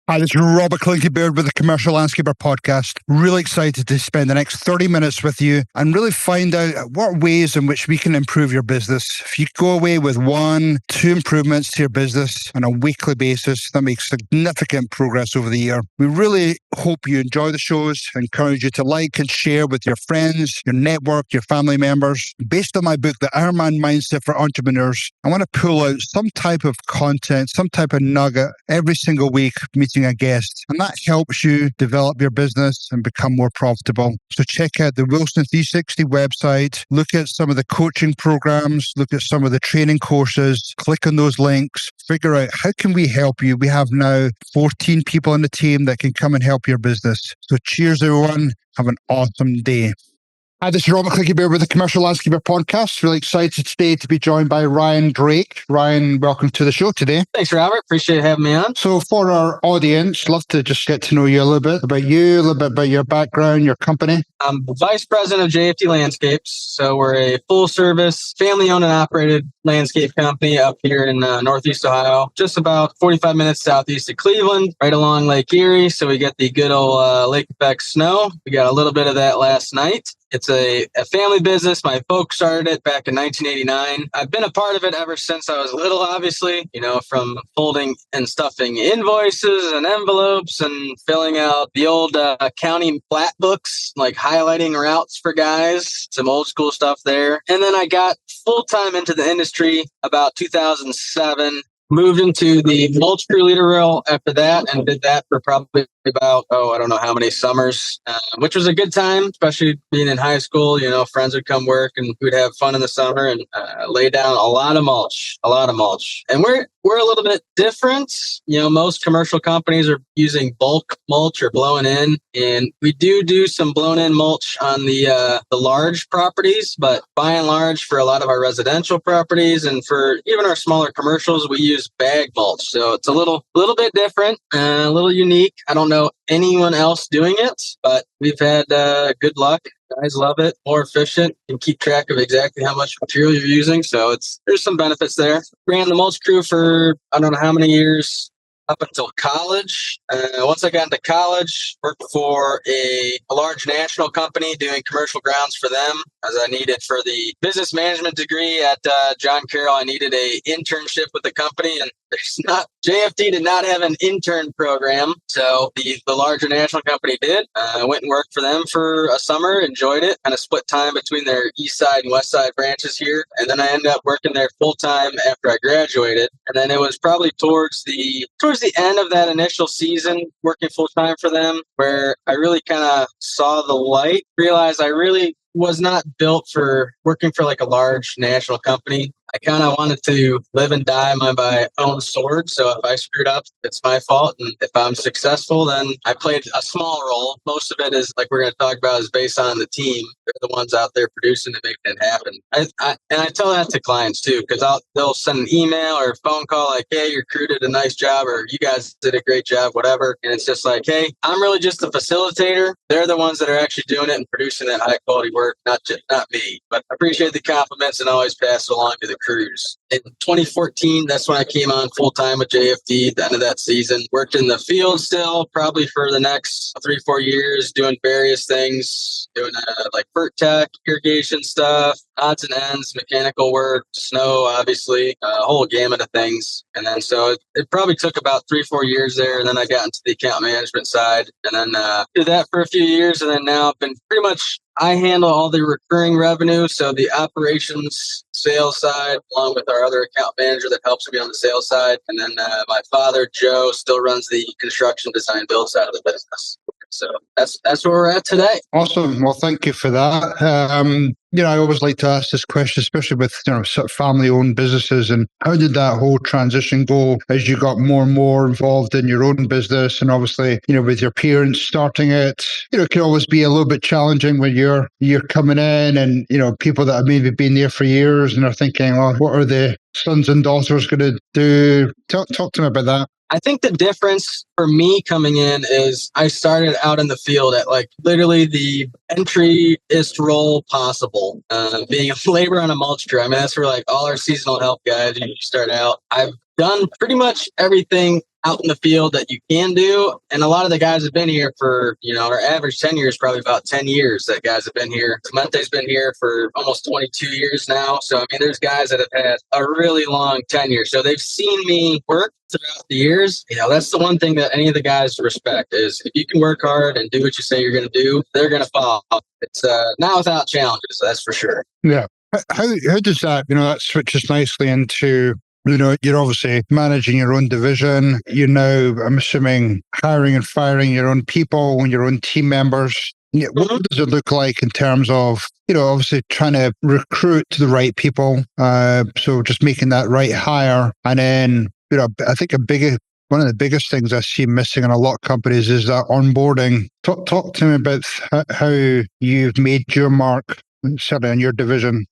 Hi, this is Robert Clinky-Beard with the Commercial Landscaper Podcast. Really excited to spend the next 30 minutes with you and really find out what ways in which we can improve your business. If you go away with 1-2 improvements to your business on a weekly basis, that makes significant progress over the year. We really hope you enjoy the shows. I encourage you to like and share with your friends, your network, your family members. Based on my book, The Ironman Mindset for Entrepreneurs, I want to pull out some type of content, some type of nugget every single week, meeting a guest, and that helps you develop your business and become more profitable. So check out the Wilson 360 website, look at some of the coaching programs, look at some of the training courses, click on those links, figure out how can we help you. We have now 14 people on the team that can come and help your business. So cheers everyone. Have an awesome day. Hi, this is Robert Clinky-Beard with the Commercial Landscaper Podcast. Really excited today to be joined by Ryan Drake. Ryan, welcome to the show today. Thanks, Robert. Appreciate having me on. So for our audience, love to just get to know you a little bit about you, a little bit about your background, your company. I'm Vice President of J.F.D Landscapes. So we're a full-service, family-owned and operated landscape company up here in Northeast Ohio, just about 45 minutes southeast of Cleveland, right along Lake Erie. So we get the good old lake effect snow. We got a little bit of that last night. It's a family business. My folks started it back in 1989. I've been a part of it ever since I was little, obviously, from folding and stuffing invoices and envelopes and filling out the old county plat books, like highlighting routes for guys, some old school stuff there. And then I got full-time into the industry about 2007. Moved into the mulch crew leader role after that and did that for probably about, I don't know how many summers, which was a good time, especially being in high school. Friends would come work and we'd have fun in the summer and lay down a lot of mulch. And we're a little bit different. Most commercial companies are using bulk mulch or blowing in, and we do some blown in mulch on the large properties, but by and large for a lot of our residential properties and for even our smaller commercials, we use bag mulch. So it's a little bit different, a little unique. I don't know anyone else doing it, but we've had good luck. Guys love it. More efficient. You can keep track of exactly how much material you're using. So there's some benefits there. Ran the mulch crew for I don't know how many years up until college. Once I got into college, worked for a large national company doing commercial grounds for them, as I needed for the business management degree at John Carroll. I needed a internship with the company, and JFD did not have an intern program, so the larger national company did. I went and worked for them for a summer, enjoyed it, kind of split time between their east side and west side branches here, and then I ended up working there full time after I graduated. And then it was probably towards the end of that initial season working full time for them where I really kind of saw the light, realized I really was not built for working for like a large national company. I kind of wanted to live and die by my own sword. So if I screwed up, it's my fault. And if I'm successful, then I played a small role. Most of it is, like we're going to talk about, is based on the team. They're the ones out there producing and making it happen. I tell that to clients too, because they'll send an email or a phone call like, hey, your crew did a nice job, or you guys did a great job, whatever. And it's just like, hey, I'm really just a facilitator. They're the ones that are actually doing it and producing that high quality work, not me. But I appreciate the compliments and always pass it along to the crews. In 2014, that's when I came on full time with JFD. At the end of that season, worked in the field still, probably for the next 3-4 years, doing various things, doing like FERT tech, irrigation stuff, odds and ends, mechanical work, snow, obviously, a whole gamut of things. And then so it probably took about 3-4 years there, and then I got into the account management side, and then did that for a few years, and then now I've been pretty much. I handle all the recurring revenue, so the operations, sales side, along with our other account manager that helps me on the sales side. And then my father, Joe, still runs the construction, design, build side of the business. So that's where we're at today. Awesome. Well, thank you for that. I always like to ask this question, especially with sort of family-owned businesses. And how did that whole transition go as you got more and more involved in your own business? And obviously, with your parents starting it, it can always be a little bit challenging when you're coming in and, people that have maybe been there for years and are thinking, oh, what are the sons and daughters going to do? Talk to me about that. I think the difference for me coming in is I started out in the field at like literally the entryest role possible, being a labor on a mulch crew. I mean, that's where like all our seasonal help guys, you start out. I've done pretty much everything out in the field that you can do. And a lot of the guys have been here for, our average tenure is probably about 10 years that guys have been here. Clemente's been here for almost 22 years now. So, there's guys that have had a really long tenure. So they've seen me work throughout the years. That's the one thing that any of the guys respect is if you can work hard and do what you say you're going to do, they're going to follow. It's not without challenges, that's for sure. Yeah. How does that, that switches nicely into, you're obviously managing your own division. I'm assuming hiring and firing your own people and your own team members. Yeah, what does it look like in terms of, obviously trying to recruit the right people? So just making that right hire. And then, I think one of the biggest things I see missing in a lot of companies is that onboarding. Talk to me about how you've made your mark, certainly in your division.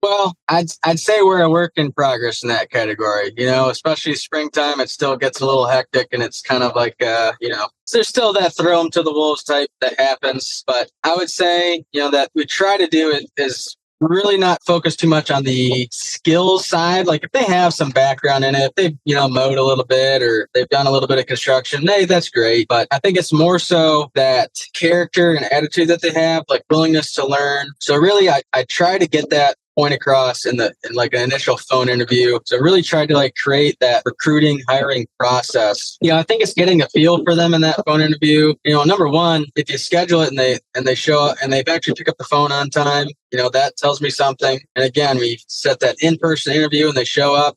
Well, I'd say we're a work in progress in that category. Especially springtime, it still gets a little hectic, and it's kind of like, there's still that throw 'em to the wolves type that happens. But I would say, that we try to do it is really not focus too much on the skills side. Like if they have some background in it, if they've, mowed a little bit or they've done a little bit of construction, hey, that's great. But I think it's more so that character and attitude that they have, like willingness to learn. So really, I try to get that point across in like an initial phone interview. So really tried to create that recruiting, hiring process. I think it's getting a feel for them in that phone interview. Number one, if you schedule it and they show up and they've actually pick up the phone on time, that tells me something. And again, we set that in-person interview and they show up,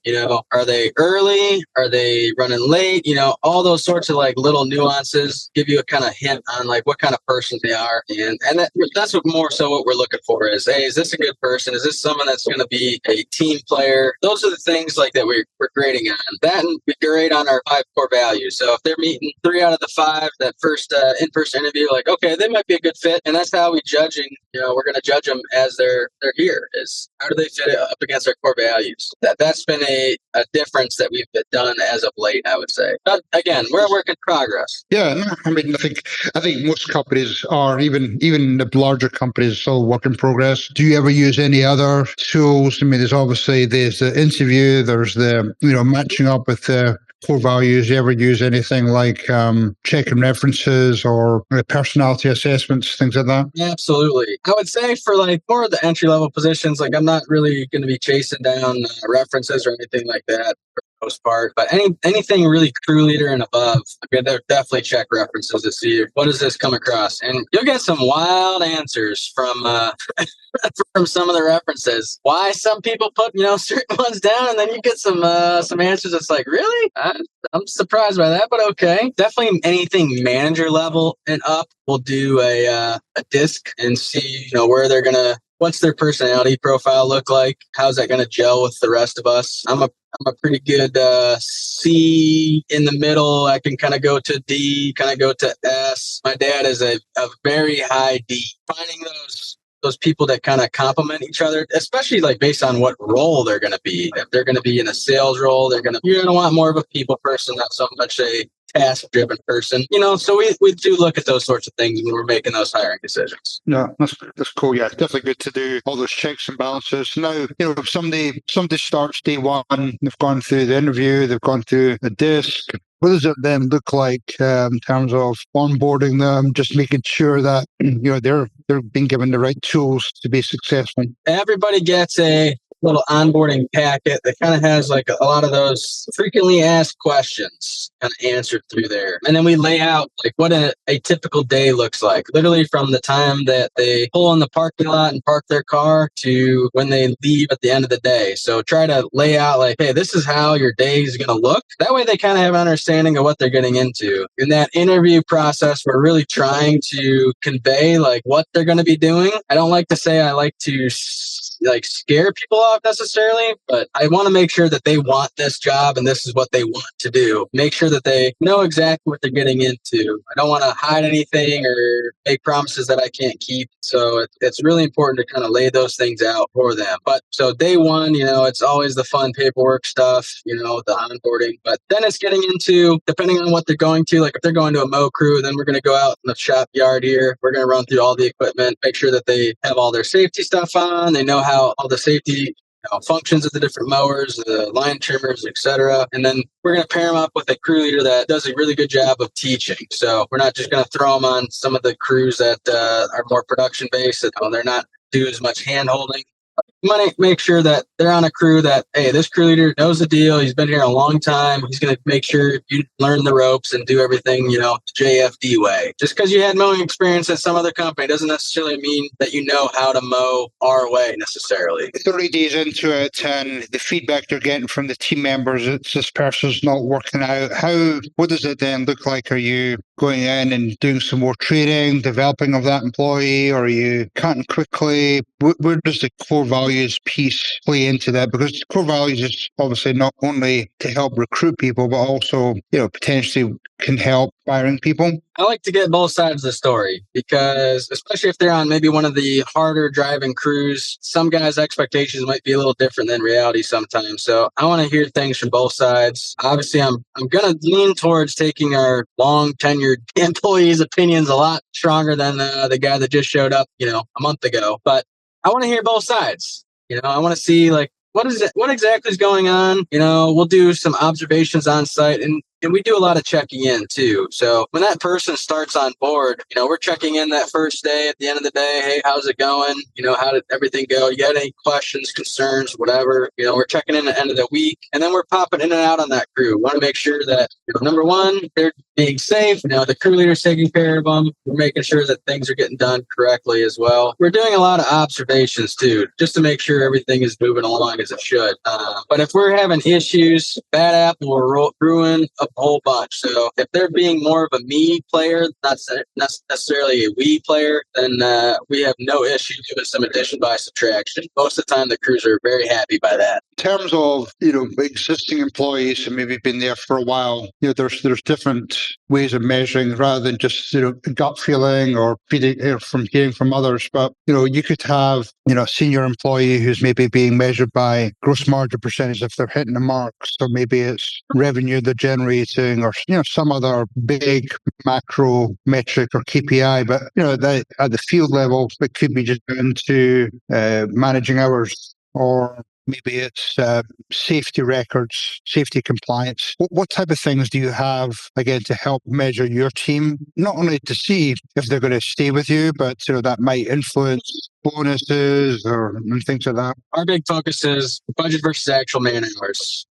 are they early? Are they running late? All those sorts of little nuances give you a kind of hint on what kind of person they are. And that's what more so what we're looking for is, hey, is this a good person? Is this someone that's going to be a team player? Those are the things that we're grading on. That and we grade on our 5 core values. So if they're meeting 3 out of the 5, that first in-person interview, okay, they might be a good fit. And that's how we judging, we're going to judge them as they're here is how do they fit up against our core values? That's been a difference that we've done as of late, I would say. But again, we're a work in progress. Yeah, no, I think most companies are, even the larger companies, still work in progress. Do you ever use any other tools? There's the interview, there's the matching up with the core values. You ever use anything like checking references or personality assessments, things like that? Absolutely. I would say for more of the entry level positions, I'm not really going to be chasing down references or anything like that for the most part. But anything really crew leader and above, I'm going to definitely check references to see what does this come across. And you'll get some wild answers from from some of the references. Why some people put certain ones down, and then you get some answers that's really? I'm surprised by that, but okay. Definitely anything manager level and up, we'll do a disc and see where they're gonna. What's their personality profile look like? How's that gonna gel with the rest of us? I'm a pretty good C in the middle. I can kind of go to D, kind of go to S. My dad is a very high D. Finding those people that kind of complement each other, especially based on what role they're going to be. If they're going to be in a sales role, you're going to want more of a people person, not so much a task-driven person. So we do look at those sorts of things when we're making those hiring decisions. Yeah, that's cool. Yeah, definitely good to do all those checks and balances. Now, if somebody starts day one, they've gone through the interview, they've gone through the disc. What does it then look like in terms of onboarding them, just making sure that they're being given the right tools to be successful? Everybody gets a little onboarding packet that kind of has a lot of those frequently asked questions kind of answered through there. And then we lay out what a typical day looks like, literally from the time that they pull in the parking lot and park their car to when they leave at the end of the day. So try to lay out hey, this is how your day is going to look. That way they kind of have an understanding of what they're getting into. In that interview process, we're really trying to convey what they're going to be doing. I don't like to say I like to scare people off necessarily, but I want to make sure that they want this job and this is what they want to do. Make sure that they know exactly what they're getting into. I don't want to hide anything or make promises that I can't keep. So it's really important to kind of lay those things out for them. But so day one, it's always the fun paperwork stuff, the onboarding. But then it's getting into, depending on what they're going to, if they're going to a mow crew, then we're going to go out in the shop yard here. We're going to run through all the equipment, make sure that they have all their safety stuff on. They know how all the safety functions of the different mowers, the line trimmers, etc. And then we're going to pair them up with a crew leader that does a really good job of teaching. So we're not just going to throw them on some of the crews that are more production based. They're not do as much hand holding. You want to make sure that they're on a crew that, hey, this crew leader knows the deal. He's been here a long time. He's going to make sure you learn the ropes and do everything, the J.F.D way. Just because you had mowing experience at some other company doesn't necessarily mean that you know how to mow our way necessarily. 30 days into it and the feedback they're getting from the team members, it's this person's not working out. What does it then look like? Are you going in and doing some more training, developing of that employee? Or are you cutting quickly? Where does the core values piece play into that? Because core values is obviously not only to help recruit people, but also, potentially can help firing people. I like to get both sides of the story because, especially if they're on maybe one of the harder driving crews, some guys' expectations might be a little different than reality sometimes. So I want to hear things from both sides. Obviously, I'm going to lean towards taking our long tenured employees' opinions a lot stronger than the guy that just showed up, a month ago. But I want to hear both sides. I want to see what exactly is going on. We'll do some observations on site and we do a lot of checking in too. So when that person starts on board, we're checking in that first day at the end of the day. Hey, how's it going? How did everything go? You got any questions, concerns, whatever? We're checking in at the end of the week and then we're popping in and out on that crew. We want to make sure that, number one, they're being safe. The crew leader's taking care of them. We're making sure that things are getting done correctly as well. We're doing a lot of observations too, just to make sure everything is moving along as it should. But if we're having issues, bad apple will ruin a whole bunch. So if they're being more of a me player, not necessarily a we player, then we have no issue doing some addition by subtraction. Most of the time, the crews are very happy by that. In terms of existing employees who maybe been there for a while, there's different ways of measuring rather than just gut feeling or from hearing from others. But you could have a senior employee who's maybe being measured by gross margin percentage if they're hitting the mark. So maybe it's revenue they're generating or some other big macro metric or KPI. But at the field level, it could be just down to managing hours, or maybe it's safety records, safety compliance. What type of things do you have, again, to help measure your team? Not only to see if they're going to stay with you, but that might influence bonuses and things like that. Our big focus is budget versus actual man hours.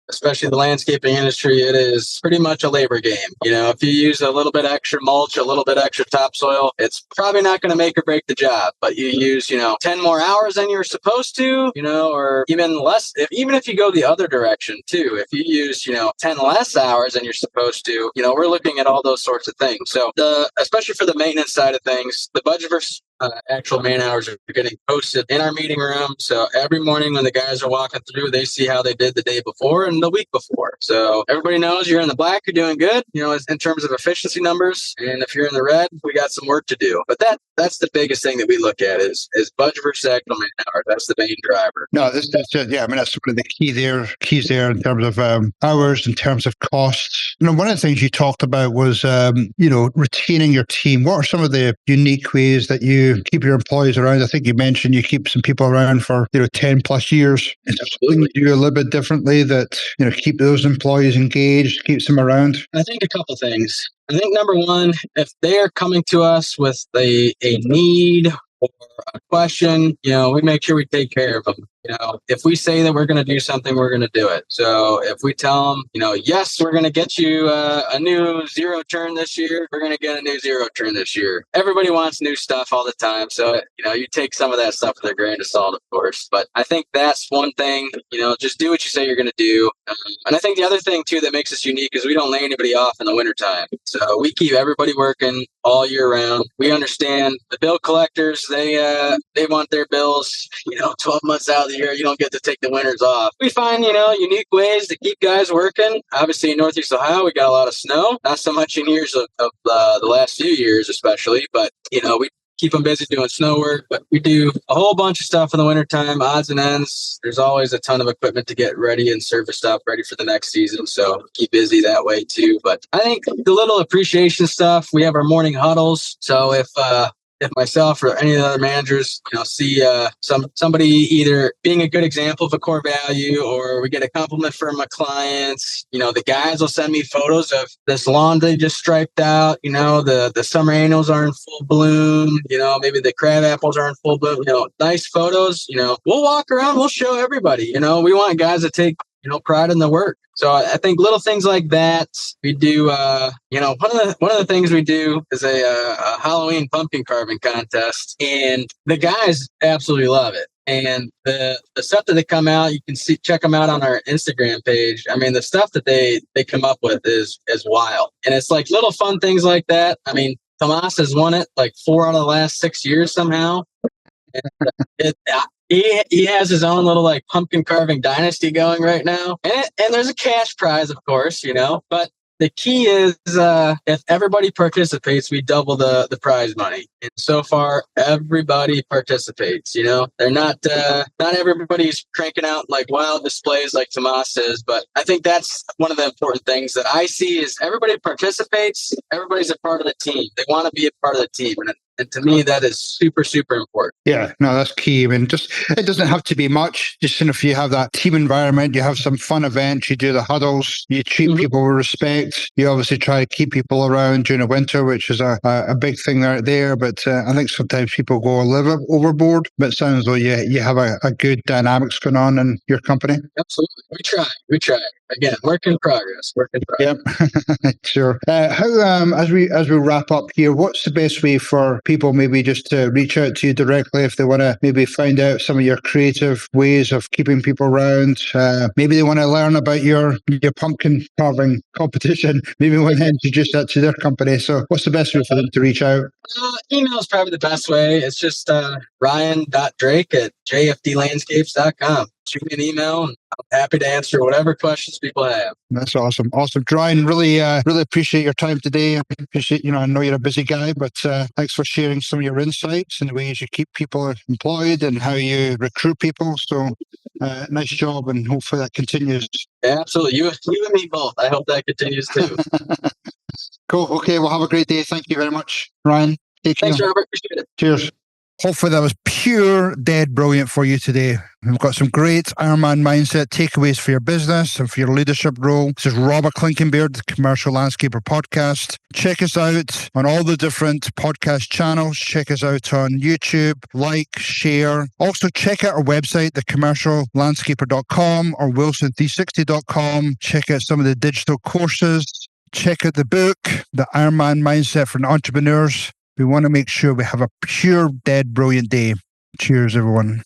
Especially the landscaping industry, it is pretty much a labor game. If you use a little bit extra mulch, a little bit extra topsoil, it's probably not going to make or break the job. But you use, 10 more hours than you're supposed to, or even less. Even if you go the other direction too, if you use, 10 less hours than you're supposed to, we're looking at all those sorts of things. So especially for the maintenance side of things, the budget versus actual man hours are getting posted in our meeting room. So every morning when the guys are walking through, they see how they did the day before and the week before. So everybody knows you're in the black, you're doing good, in terms of efficiency numbers. And if you're in the red, we got some work to do. But that's the biggest thing that we look at is budget versus actual man hours. That's the main driver. No, that's it. Yeah, that's one of the keys there in terms of hours, in terms of costs. One of the things you talked about was, retaining your team. What are some of the unique ways that you keep your employees around? I think you mentioned you keep some people around for 10 plus years. Is there something you do a little bit differently that keep those employees engaged, keeps them around? I think a couple things. I think number one, if they are coming to us with a need or a question, we make sure we take care of them. If we say that we're going to do something, we're going to do it. So if we tell them, yes, we're going to get you a new zero turn this year, we're going to get a new zero turn this year. Everybody wants new stuff all the time. So, you take some of that stuff with a grain of salt, of course. But I think that's one thing, just do what you say you're going to do. And I think the other thing, too, that makes us unique is we don't lay anybody off in the wintertime. So we keep everybody working all year round. We understand the bill collectors, they want their bills, 12 months out of the year. You don't get to take the winters off. We find, unique ways to keep guys working. Obviously, in Northeast Ohio, we got a lot of snow. Not so much in years of the last few years, especially. But, we keep them busy doing snow work. But we do a whole bunch of stuff in the wintertime, odds and ends. There's always a ton of equipment to get ready and serviced up, ready for the next season. So keep busy that way, too. But I think the little appreciation stuff, we have our morning huddles. So if if myself or any of the other managers, see somebody either being a good example of a core value, or we get a compliment from a client, the guys will send me photos of this lawn they just striped out. The summer annuals are in full bloom. Maybe the crab apples are in full bloom. Nice photos. We'll walk around. We'll show everybody. We want guys to take pride in the work. So I think little things like that. We do, one of the things we do is a Halloween pumpkin carving contest, and the guys absolutely love it. And the stuff that they come out, you can check them out on our Instagram page. I mean, the stuff that they come up with is wild, and it's like little fun things like that. I mean, Tomas has won it like 4 out of the last 6 years somehow. He has his own little like pumpkin carving dynasty going right now, and there's a cash prize, of course, but the key is if everybody participates, we double the prize money. And so far, everybody participates. They're not everybody's cranking out like wild displays like Tomas says, but I think that's one of the important things that I see is everybody participates. Everybody's a part of the team. They want to be a part of the team, and to me, that is super, super important. Yeah, no, that's key. I mean, it doesn't have to be much. Just if you have that team environment, you have some fun events, you do the huddles, you treat people with respect. You obviously try to keep people around during the winter, which is a big thing out there. But I think sometimes people go a little bit overboard. But it sounds like you have a good dynamics going on in your company. Absolutely, we try. Again, work in progress. Yep, sure. How as we wrap up here, what's the best way for people maybe just to reach out to you directly if they want to maybe find out some of your creative ways of keeping people around? Maybe they want to learn about your pumpkin carving competition. Maybe want to introduce that to their company. So, what's the best way for them to reach out? Email is probably the best way. It's just ryan.drake@jfdlandscapes.com. Shoot me an email, and I'm happy to answer whatever questions people have. That's awesome. Ryan, really appreciate your time today. I appreciate, I know you're a busy guy, but thanks for sharing some of your insights and the ways you keep people employed and how you recruit people. So nice job, and hopefully that continues. Yeah, absolutely. You and me both. I hope that continues too. Cool. Okay. Well, have a great day. Thank you very much, Ryan. Take care. Thanks, Robert. Appreciate it. Cheers. Hopefully that was pure dead brilliant for you today. We've got some great Ironman mindset takeaways for your business and for your leadership role. This is Robert Klinkenbeard, the Commercial Landscaper Podcast. Check us out on all the different podcast channels. Check us out on YouTube, share. Also check out our website, thecommerciallandscaper.com or wilson360.com. Check out some of the digital courses. Check out the book, The Ironman Mindset for Entrepreneurs. We want to make sure we have a pure, dead, brilliant day. Cheers, everyone.